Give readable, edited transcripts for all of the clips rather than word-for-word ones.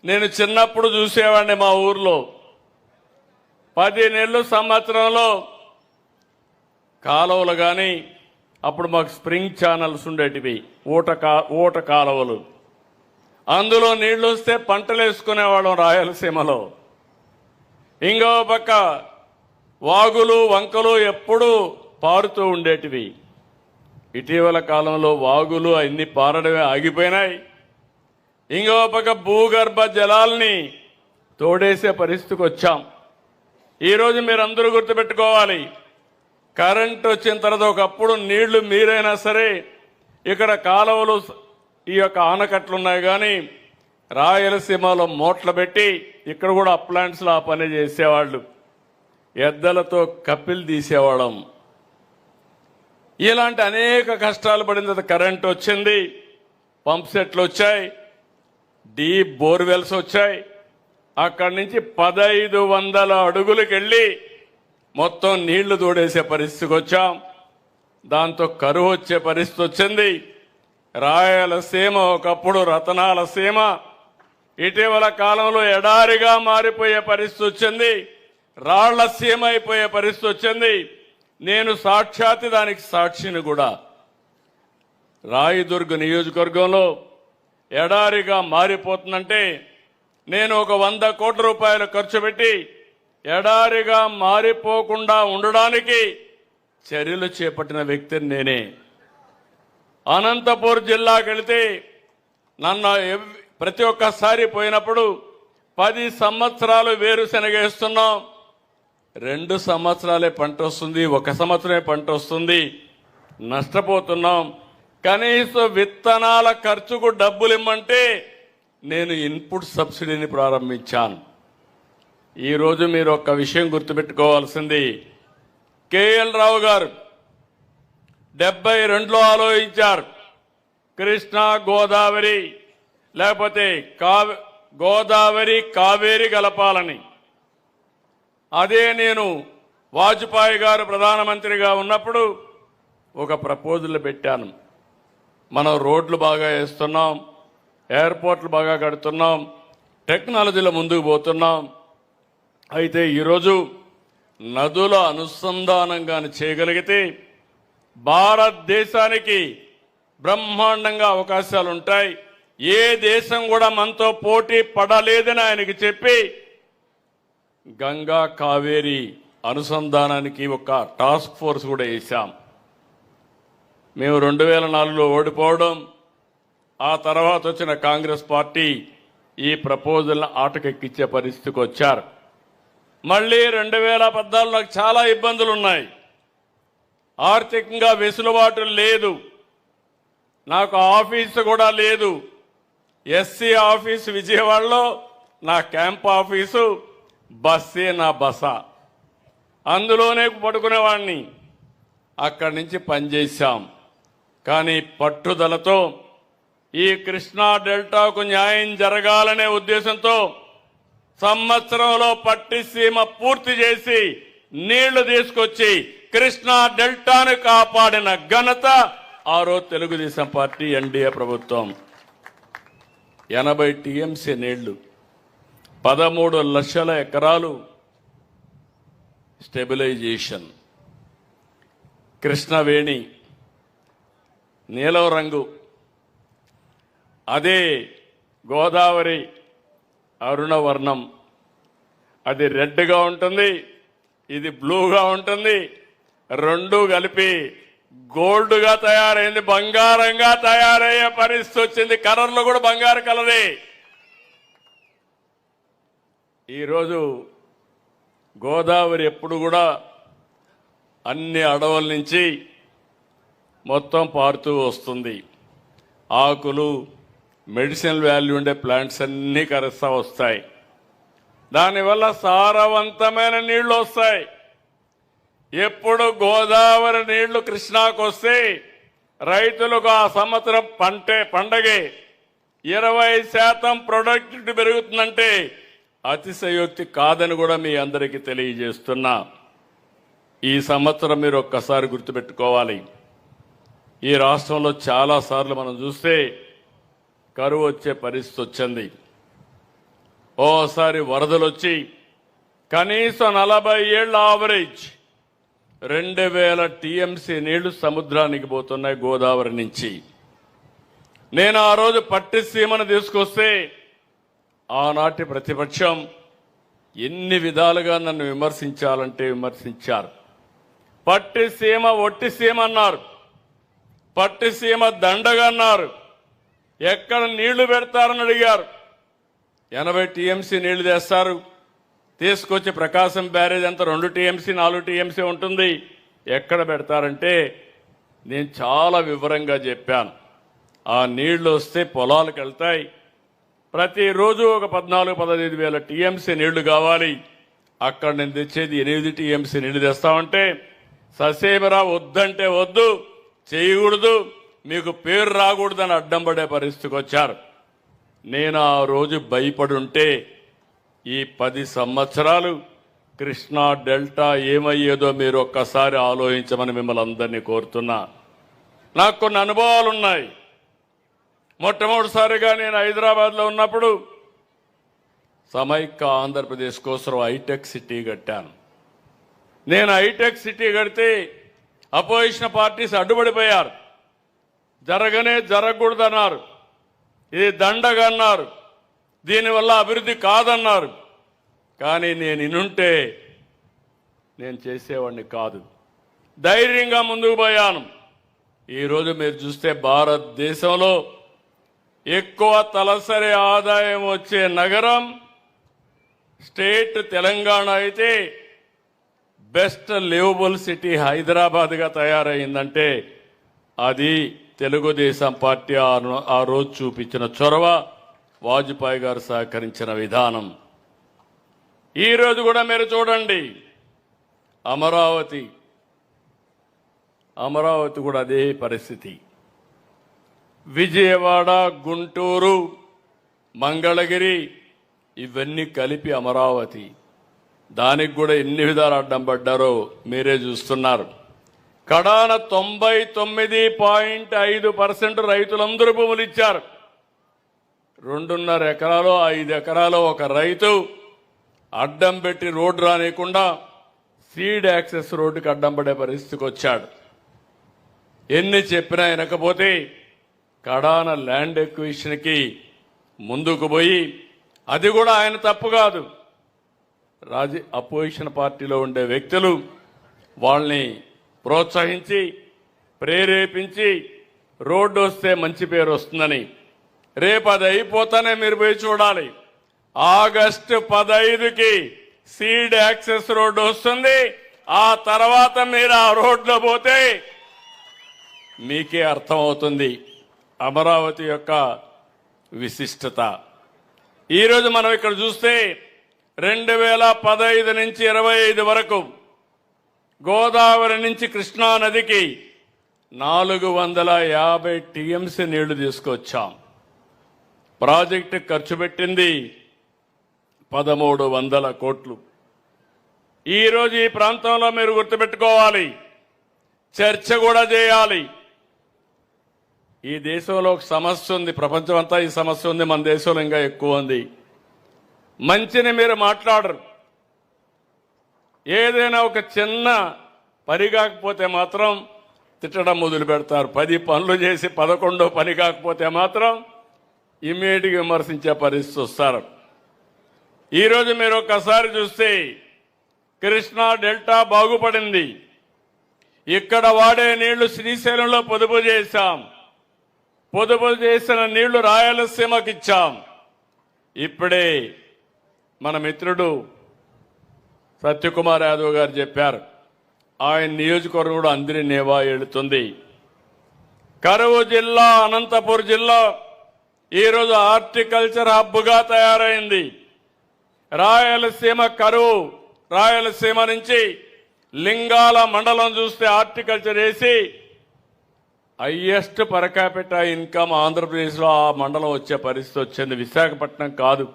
నేను చిన్నప్పుడు చూసేవాడిని మా ఊర్లో 10 నెలలు సంవత్సరంలో కాలువలు కానీ అప్పుడు మాకు స్ప్రింగ్ ఛానల్స్ ఉండేటివి ఊట కాలువలు అందులో నీళ్లు వస్తే పంటలు వేసుకునేవాళ్ళం రాయలసీమలో. ఇంకో పక్క వాగులు వంకలు ఎప్పుడూ పారుతూ ఉండేటివి. ఇటీవల కాలంలో వాగులు అన్ని పారడమే ఆగిపోయినాయి. ఇంకో పక్క భూగర్భ జలాల్ని తోడేసే పరిస్థితికి వచ్చాం. ఈరోజు మీరందరూ గుర్తుపెట్టుకోవాలి, కరెంట్ వచ్చిన తర్వాత ఒకప్పుడు నీళ్లు మీరైనా సరే ఇక్కడ కాలువలు ఈ యొక్క ఆనకట్లు ఉన్నాయి, కానీ రాయలసీమలో మోట్లు పెట్టి ఇక్కడ కూడా అప్లాంట్స్లో ఆ పని చేసేవాళ్ళు. ఎద్దలతో కప్పిలు తీసేవాళ్ళం. ఇలాంటి అనేక కష్టాలు పడిన తర్వాత కరెంట్ వచ్చింది, పంప్ సెట్లు వచ్చాయి, డీప్ బోర్వెల్స్ వచ్చాయి. అక్కడి నుంచి 1500 అడుగులకు వెళ్ళి మొత్తం నీళ్లు తోడేసే పరిస్థితికి వచ్చాం. దాంతో కరువు వచ్చే పరిస్థితి వచ్చింది. రాయలసీమ ఒకప్పుడు రతనాల సీమ, ఇటీవల కాలంలో ఎడారిగా మారిపోయే పరిస్థితి వచ్చింది. రాళ్ల సీమ అయిపోయే పరిస్థితి వచ్చింది. నేను సాక్షాత్ దానికి సాక్షిని కూడా. రాయదుర్గ నియోజకవర్గంలో ఎడారిగా మారిపోతుందంటే నేను ఒక 100 కోట్ల రూపాయలు ఖర్చు పెట్టి ఎడారిగా మారిపోకుండా ఉండడానికి చర్యలు చేపట్టిన వ్యక్తిని నేనే. అనంతపూర్ జిల్లాకు వెళితే నన్ను ప్రతి ఒక్కసారి పోయినప్పుడు 10 సంవత్సరాలు వేరుశనగ వేస్తున్నాం, 2 సంవత్సరాలే పంట వస్తుంది, 1 సంవత్సరమే పంట వస్తుంది, నష్టపోతున్నాం. కనీసం విత్తనాల ఖర్చుకు డబ్బులు ఇమ్మంటే నేను ఇన్పుట్ సబ్సిడీని ప్రారంభించాను. ఈరోజు మీరు ఒక్క విషయం గుర్తుపెట్టుకోవాల్సింది, కేఎల్ రావు గారు 72లో ఆలోచించారు కృష్ణా గోదావరి లేకపోతే గోదావరి కావేరి కలపాలని. అదే నేను వాజ్పేయి గారు ప్రధానమంత్రిగా ఉన్నప్పుడు ఒక ప్రపోజల్ పెట్టాను. మనం రోడ్లు బాగా వేస్తున్నాం, ఎయిర్పోర్ట్లు బాగా కడుతున్నాం, టెక్నాలజీలో ముందుకు పోతున్నాం. అయితే ఈరోజు నదుల అనుసంధానంగా చేయగలిగితే భారతదేశానికి బ్రహ్మాండంగా అవకాశాలు ఉంటాయి. ఏ దేశం కూడా మనతో పోటీ పడలేదని ఆయనకి చెప్పి గంగా కావేరి అనుసంధానానికి ఒక టాస్క్ ఫోర్స్ కూడా వేశాం. మేము 2004లో ఓడిపోవడం, ఆ తర్వాత వచ్చిన కాంగ్రెస్ పార్టీ ఈ ప్రపోజల్ని ఆటకెక్కించే పరిస్థితికి వచ్చారు. మళ్ళీ 2014లో చాలా ఇబ్బందులు ఉన్నాయి. ఆర్థికంగా వెసులుబాటు లేదు, నాకు ఆఫీసు కూడా లేదు. ఎస్సీ ఆఫీసు విజయవాడలో నా క్యాంప్ ఆఫీసు, బస్సే నా బస, అందులోనే పడుకునేవాడిని. అక్కడి నుంచి పనిచేశాం. కానీ పట్టుదలతో ఈ కృష్ణా డెల్టాకు న్యాయం జరగాలనే ఉద్దేశంతో సంవత్సరంలో పట్టిసీమ పూర్తి చేసి నీళ్లు తీసుకొచ్చి కృష్ణా డెల్టాను కాపాడిన ఘనత ఆ రోజు తెలుగుదేశం పార్టీ ఎన్డీఏ ప్రభుత్వం. 80 టీఎంసీ నీళ్లు, 13 లక్షల ఎకరాలు స్టెబిలైజేషన్. కృష్ణవేణి నీలం రంగు, అదే గోదావరి అరుణవర్ణం, అది రెడ్గా ఉంటుంది, ఇది బ్లూగా ఉంటుంది. 2 కలిపి గోల్డ్గా తయారైంది, బంగారంగా తయారయ్యే పరిస్థితి వచ్చింది. కలర్లో కూడా బంగారు కలరే. ఈరోజు గోదావరి ఎప్పుడు కూడా అన్ని అడవుల నుంచి మొత్తం పారుతూ వస్తుంది. ఆకులు, మెడిసినల్ వాల్యూ ఉండే ప్లాంట్స్ అన్నీ కరుస్తూ వస్తాయి. దానివల్ల సారవంతమైన నీళ్లు వస్తాయి. ఎప్పుడు గోదావరి నీళ్లు కృష్ణాకు వస్తే రైతులకు ఆ సంవత్సరం పండగే 20% ప్రొడక్టివిటీ పెరుగుతుందంటే అతిశయోక్తి కాదని కూడా మీ అందరికీ తెలియజేస్తున్నా. ఈ సంవత్సరం మీరు ఒక్కసారి గుర్తుపెట్టుకోవాలి, ఈ రాష్ట్రంలో చాలా సార్లు మనం చూస్తే కరువు వచ్చే పరిస్థితి వచ్చింది. ఓసారి వరదలు వచ్చి కనీసం 40 ఏళ్ల ఆవరేజ్ 2000 టీఎంసీ నీళ్లు సముద్రానికి పోతున్నాయి గోదావరి నుంచి. నేను ఆ రోజు పట్టిసీమను తీసుకొస్తే ఆనాటి ప్రతిపక్షం ఎన్ని విధాలుగా నన్ను విమర్శించాలంటే విమర్శించారు. పట్టిసీమ ఒట్టిసీమ అన్నారు, పట్టిసీమ దండగా అన్నారు, ఎక్కడ నీళ్లు పెడతారని అడిగారు. 80 టీఎంసీ నీళ్లు తెస్తారు, తీసుకొచ్చి ప్రకాశం బ్యారేజ్ అంతా 2 టీఎంసీ 4 టీఎంసీ ఉంటుంది, ఎక్కడ పెడతారంటే నేను చాలా వివరంగా చెప్పాను. ఆ నీళ్లు వస్తే పొలాలకు వెళ్తాయి, ప్రతిరోజు ఒక 14-15 వేల టీఎంసీ నీళ్లు కావాలి. అక్కడ నేను తెచ్చేది 8 టీఎంసీ నీళ్లు తెస్తామంటే ససేమరా వద్దంటే వద్దు, చేయకూడదు, మీకు పేరు రాకూడదని అడ్డం పడే పరిస్థితికి వచ్చారు. నేను ఆ రోజు భయపడుంటే ఈ 10 సంవత్సరాలు కృష్ణా డెల్టా ఏమయ్యేదో మీరు ఒక్కసారి ఆలోచించమని మిమ్మల్ని అందరినీ కోరుతున్నా. నాకు కొన్ని అనుభవాలున్నాయి. మొట్టమొదటిసారిగా నేను హైదరాబాద్లో ఉన్నప్పుడు సమైక్య ఆంధ్రప్రదేశ్ కోసం హైటెక్ సిటీ కట్టాను. నేను హైటెక్ సిటీ కడితే అపోజిషన్ పార్టీస్ అడ్డుపడిపోయారు. జరగకూడదన్నారు, ఇది దండగా అన్నారు, దీనివల్ల అభివృద్ధి కాదన్నారు. కానీ నేను ఇనుంటే నేను చేసేవాడిని కాదు, ధైర్యంగా ముందుకు పోయాను. ఈరోజు మీరు చూస్తే భారతదేశంలో ఎక్కువ తలసరి ఆదాయం వచ్చే నగరం స్టేట్ తెలంగాణ అయితే బెస్ట్ లివబుల్ సిటీ హైదరాబాద్గా తయారైందంటే అది తెలుగుదేశం పార్టీ ఆ రోజు చూపించిన చొరవ, వాజ్పేయి గారు సహకరించిన విధానం. ఈరోజు కూడా మీరు చూడండి, అమరావతి కూడా అదే పరిస్థితి. విజయవాడ, గుంటూరు, మంగళగిరి ఇవన్నీ కలిపి అమరావతి. దానికి కూడా ఎన్ని విధాలు అడ్డం పడ్డారో మీరే చూస్తున్నారు. కడాన 99.5% రైతులందరూ భూములు ఇచ్చారు. 2.5 ఎకరాలు 5 ఎకరాలు ఒక రైతు అడ్డం పెట్టి రోడ్డు రానియకుండా సీడ్ యాక్సెస్ రోడ్డుకి అడ్డం పడే పరిస్థితికి వచ్చాడు. ఎన్ని చెప్పినా వినకపోతే కడాన ల్యాండ్ ఎక్విజిషన్కి ముందుకు పోయి, అది కూడా ఆయన తప్పు కాదు, అపోజిషన్ పార్టీలో ఉండే వ్యక్తులు వాళ్ళని ప్రోత్సహించి ప్రేరేపించి రోడ్డు వస్తే మంచి పేరు వస్తుందని. రేపు అది అయిపోతానే మీరు పోయి చూడాలి. ఆగస్టు 15కి సీడ్ యాక్సెస్ రోడ్డు వస్తుంది. ఆ తర్వాత మీరు ఆ రోడ్లో పోతే మీకే అర్థమవుతుంది అమరావతి యొక్క విశిష్టత. ఈరోజు మనం ఇక్కడ చూస్తే 2015 నుంచి 25 వరకు గోదావరి నుంచి కృష్ణా నదికి 450 టీఎంసీ నీళ్లు తీసుకొచ్చాం. ప్రాజెక్టు ఖర్చు పెట్టింది 1300 కోట్లు. ఈరోజు ఈ ప్రాంతంలో మీరు గుర్తుపెట్టుకోవాలి, చర్చ కూడా చేయాలి. ఈ దేశంలో ఒక సమస్య ఉంది, ప్రపంచం అంతా ఈ సమస్య ఉంది, మన దేశంలో ఇంకా ఎక్కువ ఉంది. మంచిని మీరు మాట్లాడరు. ఏదైనా ఒక చిన్న పని కాకపోతే మాత్రం తిట్టడం మొదలు పెడతారు. 10 పనులు చేసి 11వ పని కాకపోతే మాత్రం ఇమ్మీడియట్గా విమర్శించే పరిస్థితి వస్తారు. ఈరోజు మీరు ఒక్కసారి చూస్తే కృష్ణా డెల్టా బాగుపడింది. ఇక్కడ వాడే నీళ్లు శ్రీశైలంలో పొదుపు చేశాం. పొదుపు చేసిన నీళ్లు రాయలసీమకి ఇచ్చాం. ఇప్పుడే మన మిత్రుడు సత్యకుమార్ యాదవ్ గారు చెప్పారు, ఆయన నియోజకవర్గం కూడా అందరి నేవా వెళుతుంది. కరువు జిల్లా అనంతపూర్ జిల్లా ఈరోజు హార్టికల్చర్ హబ్గా తయారైంది. రాయలసీమ కరువు, రాయలసీమ నుంచి లింగాల మండలం చూస్తే హార్టికల్చర్ వేసి హైయెస్ట్ పర్ క్యాపిటల్ ఇన్కమ్ ఆంధ్రప్రదేశ్లో ఆ మండలం వచ్చే పరిస్థితి వచ్చింది. విశాఖపట్నం కాదు.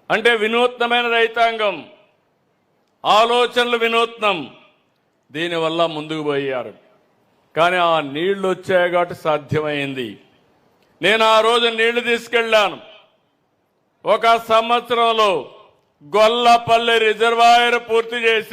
అంటే వినూత్నమైన రైతాంగం, ఆలోచనలు వినూత్నం. దీనివల్ల ముందుకు పోయారు. కానీ ఆ నీళ్లు వచ్చాయి కాబట్టి సాధ్యమైంది. నేను ఆ రోజు నీళ్లు తీసుకెళ్లాను. ఒక సంవత్సరంలో గొల్లపల్లి రిజర్వాయర్ పూర్తి చేసి